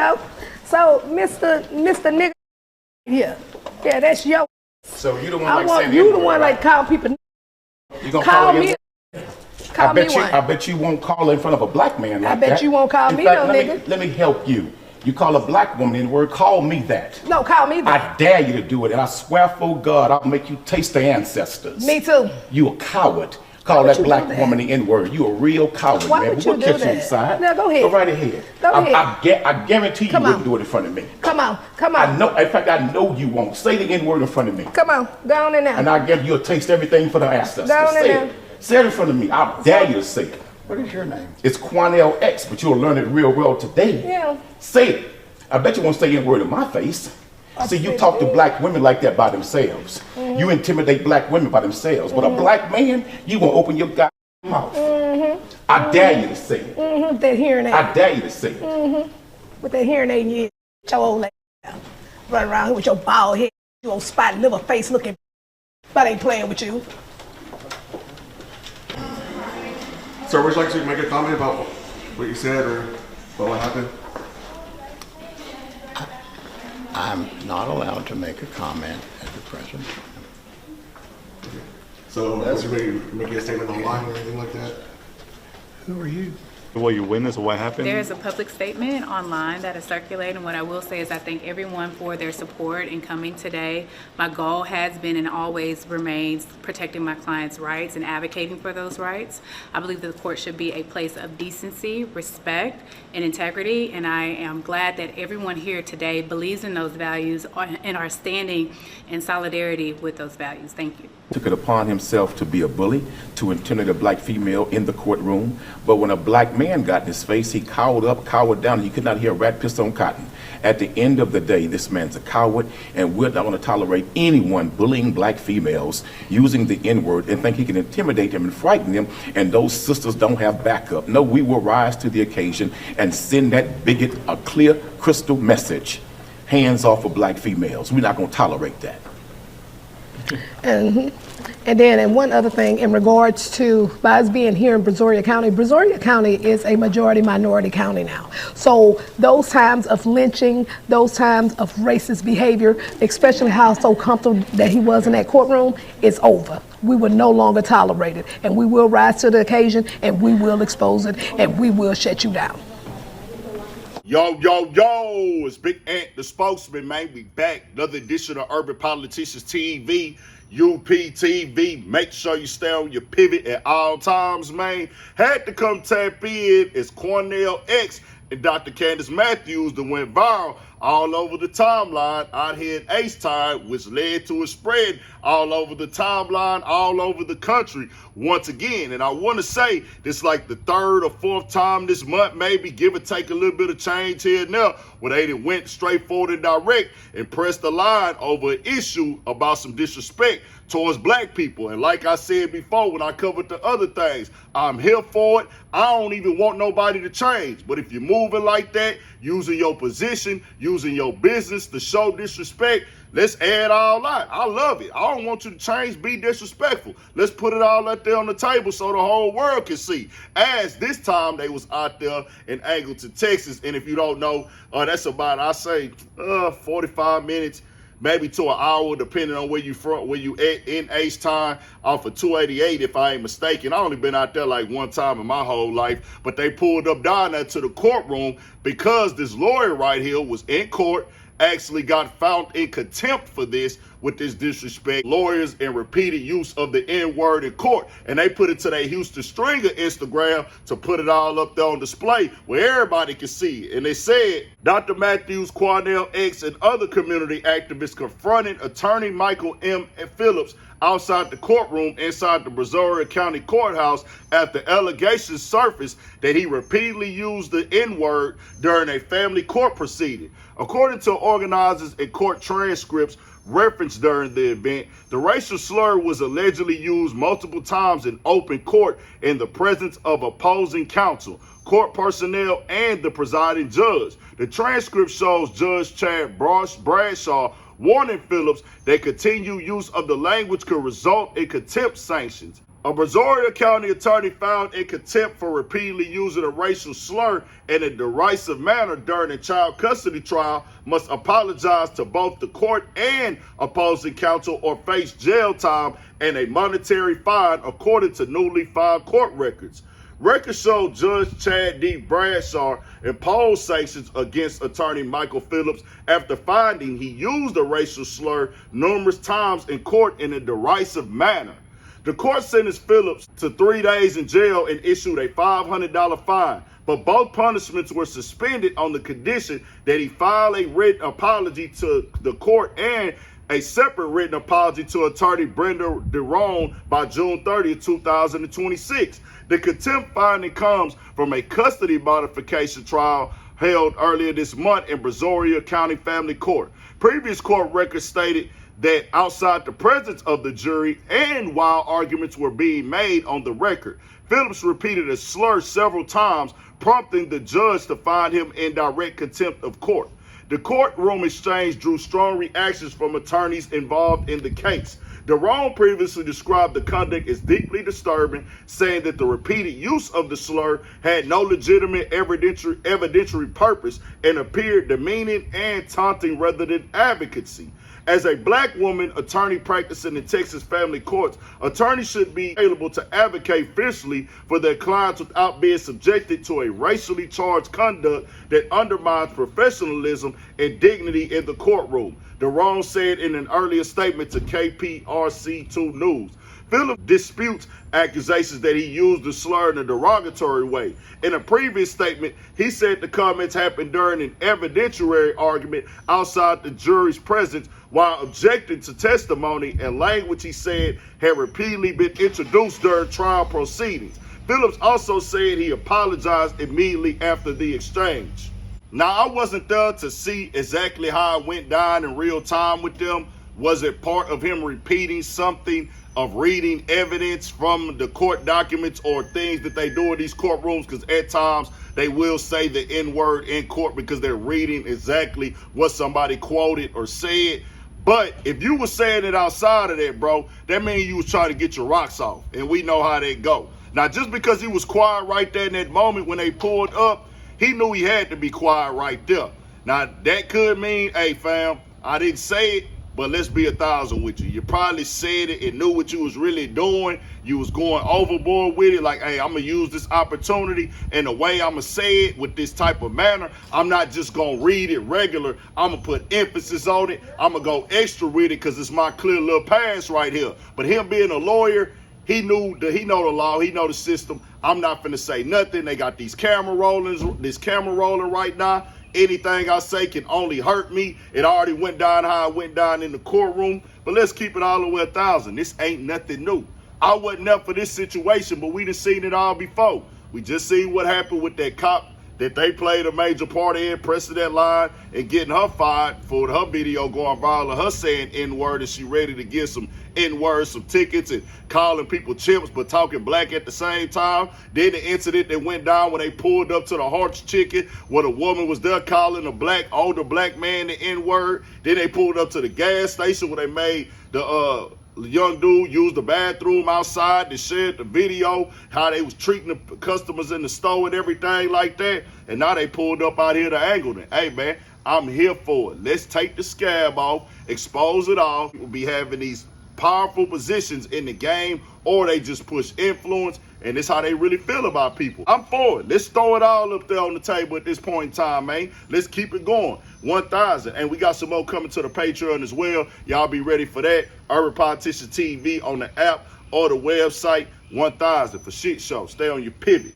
go. So, Mr. Nigga, yeah, that's your. So you the one I like want saying you the N-word, one right? like call people. You gonna Call call me. him? Call me one. I bet you won't call in front of a black man like that. I bet you won't call in me fact, no let nigga. Let me help you. You call a black woman N-word, call me that. No, call me that. I dare you to do it, and I swear for God, I'll make you taste the ancestors. Me too. You a coward. Call that black woman the N-word. You a real coward, Why man. would you We'll do catch you that? inside. Now go ahead. Go right ahead. Go ahead. I guarantee you wouldn't do it in front of me. Come on. I know. In fact, I know you won't. Say the N-word in front of me. Come on. Go on in there. And I guarantee you'll taste everything for the ancestors. Go on in Say there. it. Say it in front of me. I dare you to say it. What is your name? It's Quanell X, but you'll learn it real well today. Yeah. Say it. I bet you won't say N-word in my face. See, you talk to black women like that by themselves. Mm-hmm. You intimidate black women by themselves. But a black man, you won't open your goddamn mouth. I dare you to say it. That hearing aid. I dare you to say it. With that hearing aid in your your old lady run around here with your bald head, your old spot liver face looking. But ain't playing with you. Sir, would you like to make a comment about what you said or about what happened? I'm not allowed to make a comment at the present time. So, was you making a statement online or anything like that? Who are you? Well, you witnessed what happened? There is a public statement online that is circulating. What I will say is I thank everyone for their support in coming today. My goal has been and always remains protecting my clients' rights and advocating for those rights. I believe that the court should be a place of decency, respect, and integrity, and I am glad that everyone here today believes in those values and are standing in solidarity with those values. Thank you. Took it upon himself to be a bully, to intimidate a black female in the courtroom. But when a black man got in his face, he cowered up, cowered down, and he could not hear a rat piss on cotton. At the end of the day, this man's a coward, and we're not going to tolerate anyone bullying black females using the N-word and think he can intimidate them and frighten them, and those sisters don't have backup. No, we will rise to the occasion and send that bigot a clear, crystal message. Hands off of black females. We're not going to tolerate that. And then, and one other thing in regards to, by us being here in Brazoria County is a majority minority county now. So those times of lynching, those times of racist behavior, especially how so comfortable that he was in that courtroom, is over. We will no longer tolerate it, and we will rise to the occasion, and we will expose it, and we will shut you down. Yo, it's Big Ant, the spokesman, man. We back. Another edition of Urban Politicians TV, UPTV. Make sure you stay on your pivot at all times, man. Had to come tap in. It's Quanell X and Dr. Candace Matthews that went viral all over the timeline out here in H-Time, which led to a spread all over the timeline, all over the country once again. And I want to say this like the third or fourth time this month, maybe give or take a little bit of change here and there, where they went straight forward and direct and pressed the line over an issue about some disrespect towards black people. And like I said before, when I covered the other things, I'm here for it. I don't even want nobody to change. But if you're moving like that, using your position, using your business to show disrespect, let's add all out. I love it. I don't want you to change, be disrespectful. Let's put it all out there on the table so the whole world can see. As this time they was out there in Angleton, Texas. And if you don't know, that's about, I say, 45 minutes, maybe to an hour, depending on where you at in H-Time, off of 288, if I ain't mistaken. I only been out there like one time in my whole life, but they pulled up down there to the courtroom because this lawyer right here was in court, actually got found in contempt for this with this disrespect, lawyers, and repeated use of the N-word in court. And they put it to their Houston Stringer Instagram to put it all up there on display where everybody can see it. And they said, Dr. Matthews, Quanell X, and other community activists confronted attorney Michael M. Phillips outside the courtroom inside the Brazoria County Courthouse after allegations surfaced that he repeatedly used the N-word during a family court proceeding. According to organizers and court transcripts referenced during the event, the racial slur was allegedly used multiple times in open court in the presence of opposing counsel, court personnel, and the presiding judge. The transcript shows Judge Chad Bradshaw warning Phillips that continued use of the language could result in contempt sanctions. A Brazoria County attorney found in contempt for repeatedly using a racial slur in a derisive manner during a child custody trial must apologize to both the court and opposing counsel or face jail time and a monetary fine, according to newly filed court records. Records show Judge Chad D. Bradshaw imposed sanctions against attorney Michael Phillips after finding he used a racial slur numerous times in court in a derisive manner. The court sentenced Phillips to 3 days in jail and issued a $500 fine, but both punishments were suspended on the condition that he file a written apology to the court and a separate written apology to attorney Brenda DeRone by June 30, 2026. The contempt finding comes from a custody modification trial held earlier this month in Brazoria County Family Court. Previous court records stated that outside the presence of the jury and while arguments were being made on the record, Phillips repeated a slur several times, prompting the judge to find him in direct contempt of court. The courtroom exchange drew strong reactions from attorneys involved in the case. DeRone previously described the conduct as deeply disturbing, saying that the repeated use of the slur had no legitimate evidentiary purpose and appeared demeaning and taunting rather than advocacy. As a black woman attorney practicing in Texas family courts, attorneys should be able to advocate fiercely for their clients without being subjected to a racially charged conduct that undermines professionalism and dignity in the courtroom, DeRone said in an earlier statement to KPRC2 News. Phillips disputes accusations that he used the slur in a derogatory way. In a previous statement, he said the comments happened during an evidentiary argument outside the jury's presence while objecting to testimony and language he said had repeatedly been introduced during trial proceedings. Phillips also said he apologized immediately after the exchange. Now, I wasn't there to see exactly how it went down in real time with them. Was it part of him repeating something, of reading evidence from the court documents or things that they do in these courtrooms? Because at times they will say the N-word in court because they're reading exactly what somebody quoted or said. But if you were saying it outside of that, bro, that means you was trying to get your rocks off. And we know how that go. Now, just because he was quiet right there in that moment when they pulled up, he knew he had to be quiet right there. Now, that could mean, hey, fam, I didn't say it, but let's be 1,000 with you. You probably said it and knew what you was really doing. You was going overboard with it. Like, hey, I'm going to use this opportunity and the way I'm going to say it with this type of manner. I'm not just going to read it regular. I'm going to put emphasis on it. I'm going to go extra with it because it's my clear little pass right here. But him being a lawyer, he know the law, he know the system. I'm not finna say nothing. They got this camera rolling right now. Anything I say can only hurt me. It already went down how it went down in the courtroom. But let's keep it all the way 1,000. This ain't nothing new. I wasn't up for this situation, but we done seen it all before. We just seen what happened with that cop that they played a major part in, pressing that line and getting her fired for her video going viral of her saying N-word, and she ready to get some N-words, some tickets, and calling people chimps but talking black at the same time. Then the incident that went down when they pulled up to the Hart's Chicken where the woman was there calling a older black man the N-word. Then they pulled up to the gas station where they made the young dude used the bathroom outside. They shared the video, how they was treating the customers in the store and everything like that. And now they pulled up out here to angle it. Hey, man, I'm here for it. Let's take the scab off, expose it all. We'll be having these powerful positions in the game, or they just push influence, and it's how they really feel about people. I'm for it. Let's throw it all up there on the table at this point in time, man. Let's keep it going. 1,000. And we got some more coming to the Patreon as well. Y'all be ready for that. Urban Politician TV on the app or the website. 1,000 for shit show. Stay on your pivot.